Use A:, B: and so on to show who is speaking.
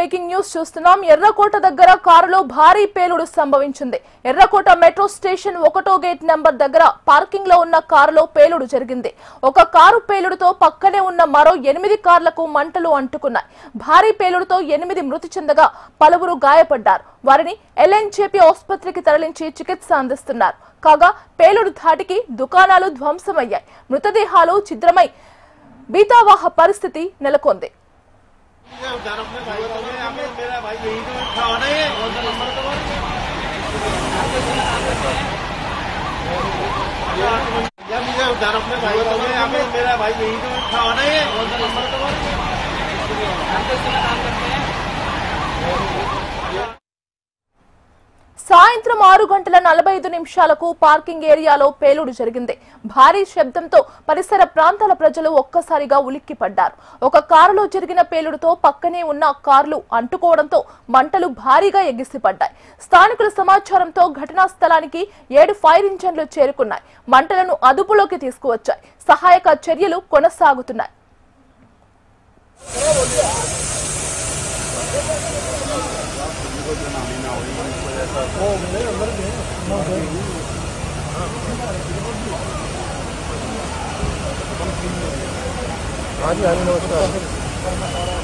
A: Breaking news చూస్తున్నాం. ఎర్రకోట దగ్గర కారులో భారీ పేలుడు సంభవించింది. ఎర్రకోట మెట్రో స్టేషన్ 1వ గేట్ నెంబర్ దగ్గర పార్కింగ్ లో ఉన్న కారులో పేలుడు జరిగింది. ఒక కారు పేలుడుతో పక్కనే ఉన్న మరో 8 కార్లకు మంటలు అంటుకున్నాయి. భారీ పేలుడుతో 8 మృతి చెందగా పలువురు గాయపడ్డారు. వారిని ఎల్ఎన్జేపీ ఆసుపత్రికి తరలించి చికిత్స అందిస్తున్నారు. కాగా పేలుడు ధాటికి దుకాణాలు ధ్వంసమయ్యాయి. మృతదేహాలు ఛిద్రమై బీతావాహ పరిస్థితి నెలకొంది. సాయంత్రం 6:45 పార్కింగ్ ఏరియాలో పేలుడు జరిగింది. భారీ శబ్దంతో పరిసర ప్రాంతాల ప్రజలు ఒక్కసారిగా ఉలిక్కిపడ్డారు. ఒక కారులో జరిగిన పేలుడుతో పక్కనే ఉన్న కార్లు అంటుకోవడంతో మంటలు భారీగా ఎగిసిపడ్డాయి. స్థానికుల సమాచారంతో ఘటనా స్థలానికి 7 ఫైర్ ఇంజన్లు చేరుకున్నాయి. మంటలను అదుపులోకి తీసుకువచ్చాయి. సహాయక చర్యలు కొనసాగుతున్నాయి.
B: हाँ जी नमस्कार।